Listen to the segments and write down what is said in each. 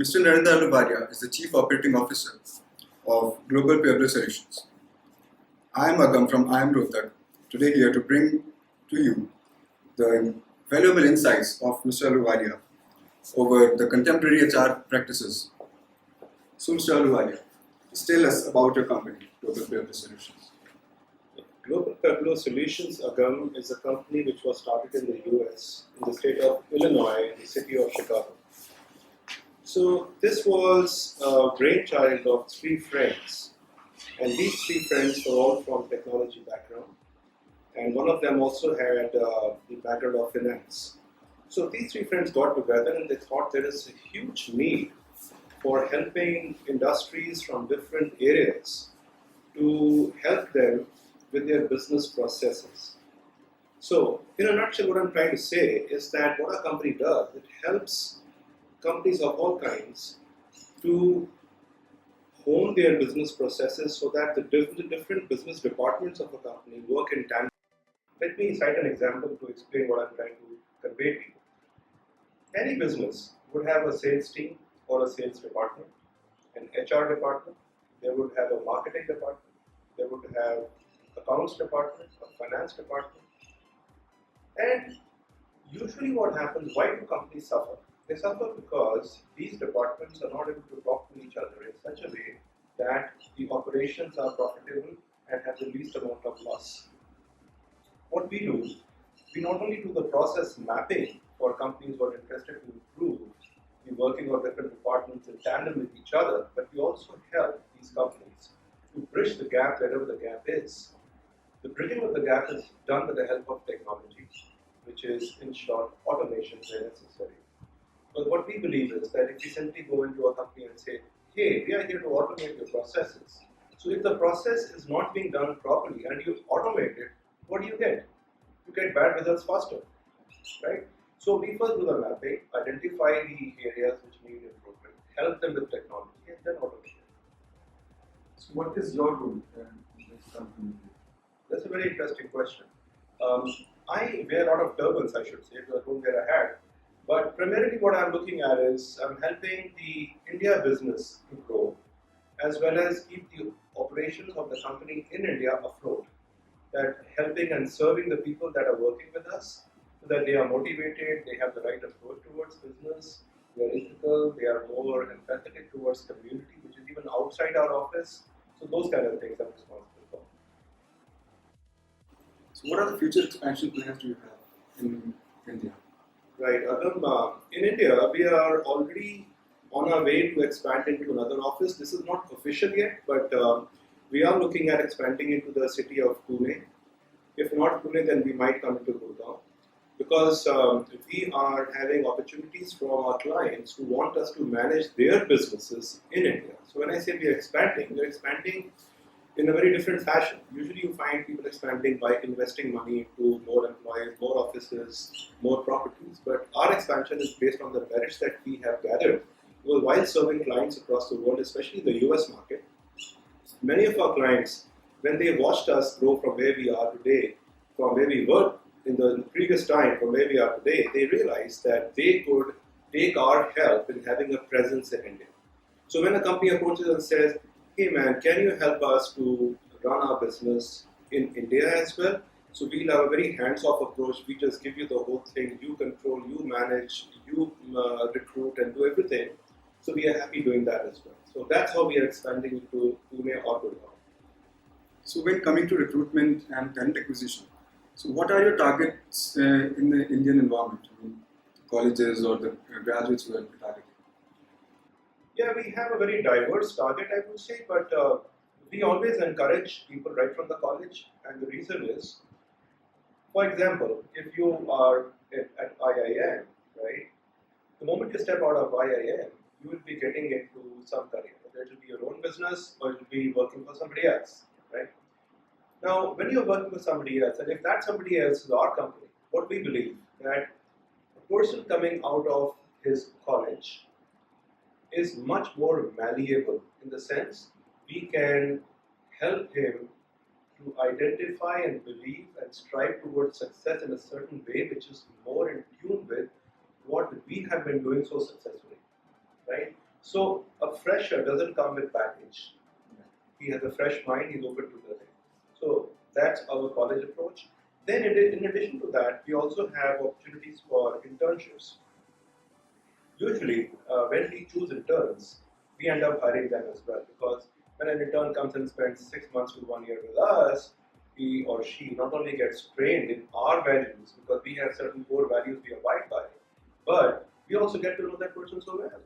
Mr. Narinder Ahluwalia is the Chief Operating Officer of Global Pueblo Solutions. I am Agam from IIM Rohtak, today here to bring to you the valuable insights of Mr. Ahluwalia over the contemporary HR practices. So, Mr. Ahluwalia, please tell us about your company, Global Pueblo Solutions. Global Pueblo Solutions, Agam, is a company which was started in the US, in the state of Illinois, in the city of Chicago. So this was a brainchild of three friends, and these three friends were all from technology background, and one of them also had the background of finance. So these three friends got together and they thought there is a huge need for helping industries from different areas to help them with their business processes. So, in a nutshell, what I'm trying to say is that what our company does, it helps companies of all kinds to hone their business processes so that the different business departments of a company work in tandem. Let me cite an example to explain what I'm trying to convey to you. Any business would have a sales team or a sales department, an HR department, they would have a marketing department, they would have accounts department, a finance department. And usually what happens, why do companies suffer? They suffer because these departments are not able to talk to each other in such a way that the operations are profitable and have the least amount of loss. What we do, we not only do the process mapping for companies who are interested to improve the working of different departments in tandem with each other, but we also help these companies to bridge the gap wherever the gap is. The bridging of the gap is done with the help of technology, which is, in short, automation where necessary. But what we believe is that if we simply go into a company and say, hey, we are here to automate your processes. So if the process is not being done properly and you automate it, what do you get? You get bad results faster, right? So we first do the mapping, identify the areas which need improvement, help them with technology, and then automate it. So, what is your role in this company? That's a very interesting question. I wear a lot of turbans, I should say, because I don't wear a hat. But primarily what I'm looking at is I'm helping the India business to grow, as well as keep the operations of the company in India afloat. That helping and serving the people that are working with us, so that they are motivated, they have the right approach towards business, they are ethical, they are more empathetic towards community, which is even outside our office. So those kind of things I'm responsible for. So, what are the future expansion plans do you have in India? Right, Agam, in India, we are already on our way to expand into another office. This is not official yet, but we are looking at expanding into the city of Pune. If not Pune, then we might come into Gurgaon. Because we are having opportunities from our clients who want us to manage their businesses in India. So when I say we're expanding in a very different fashion. Usually you find people expanding by investing money into more employees, more offices, more properties. But our expansion is based on the merits that we have gathered. Well, while serving clients across the world, especially the US market, many of our clients, when they watched us grow from where we are today, from where we were in the previous time, from where we are today, they realized that they could take our help in having a presence in India. So when a company approaches and says, hey man, can you help us to run our business in India as well? So we'll have a very hands-off approach. We just give you the whole thing. You control, you manage, you recruit and do everything. So we are happy doing that as well. So that's how we are expanding into Pune or Gurgaon. So, when coming to recruitment and talent acquisition, so what are your targets in the Indian environment? I mean, colleges or the graduates who are targeting? Yeah, we have a very diverse target, I would say, but we always encourage people right from the college, and the reason is, for example, if you are at IIM, right, the moment you step out of IIM, you will be getting into some career. Whether it will be your own business or it will be working for somebody else, right? Now, when you're working with somebody else, and if that somebody else is our company, what we believe that a person coming out of his college is much more malleable in the sense we can help him to identify and believe and strive towards success in a certain way which is more in tune with what we have been doing so successfully, right? So a fresher doesn't come with baggage. He has a fresh mind, he's open to the thing. So that's our college approach. Then in addition to that, we also have opportunities for internships. Usually, when we choose interns, we end up hiring them as well, because when an intern comes and spends 6 months to 1 year with us, he or she not only gets trained in our values, because we have certain core values we abide by, but we also get to know that person so well.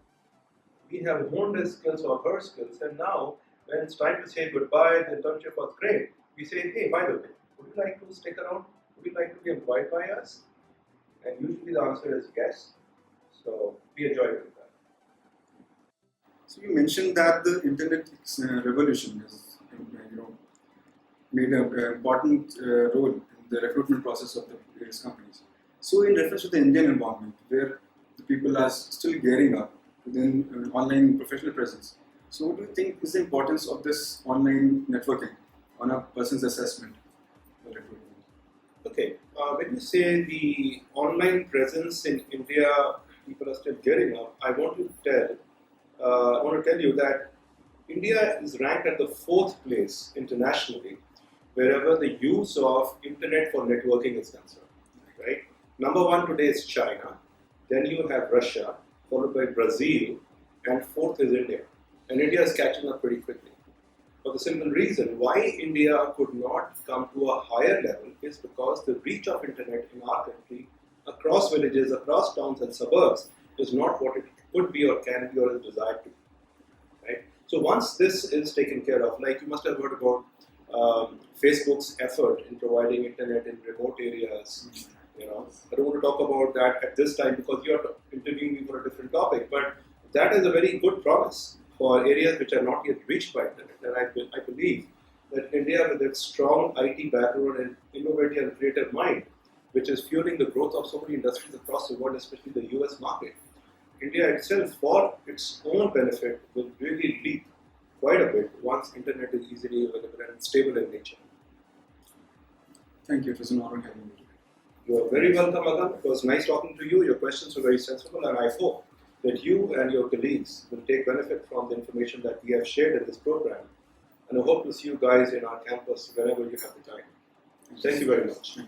We have honed his skills or her skills, and now when it's time to say goodbye, the internship was great. We say, hey, by the way, would you like to stick around? Would you like to be employed by us? And usually the answer is yes. So we enjoy doing that. So you mentioned that the internet revolution has made an important role in the recruitment process of the various companies. So in reference to the Indian environment, where the people are still gearing up within online professional presence, so what do you think is the importance of this online networking on a person's assessment for recruitment? Okay, when you say the online presence in India, people are still gearing up. I want to tell you that India is ranked at the 4th place internationally, wherever the use of internet for networking is concerned. Right? Number 1 today is China. Then you have Russia, followed by Brazil, and 4th is India. And India is catching up pretty quickly. For the simple reason why India could not come to a higher level is because the reach of internet in our country across villages, across towns and suburbs is not what it could be or can be or is desired to be. Right? So once this is taken care of, like you must have heard about Facebook's effort in providing internet in remote areas. I don't want to talk about that at this time because you are interviewing me for a different topic, but that is a very good promise for areas which are not yet reached by internet. And I believe that India, with its strong IT background and innovative and creative mind, which is fueling the growth of so many industries across the world, especially the US market, India itself, for its own benefit, will really leap quite a bit once internet is easily available and stable in nature. Thank you. It was an honor having you. You are very welcome, Agan. It was nice talking to you. Your questions were very sensible, and I hope that you and your colleagues will take benefit from the information that we have shared in this program. And I hope to see you guys in our campus whenever you have the time. Thank you very much.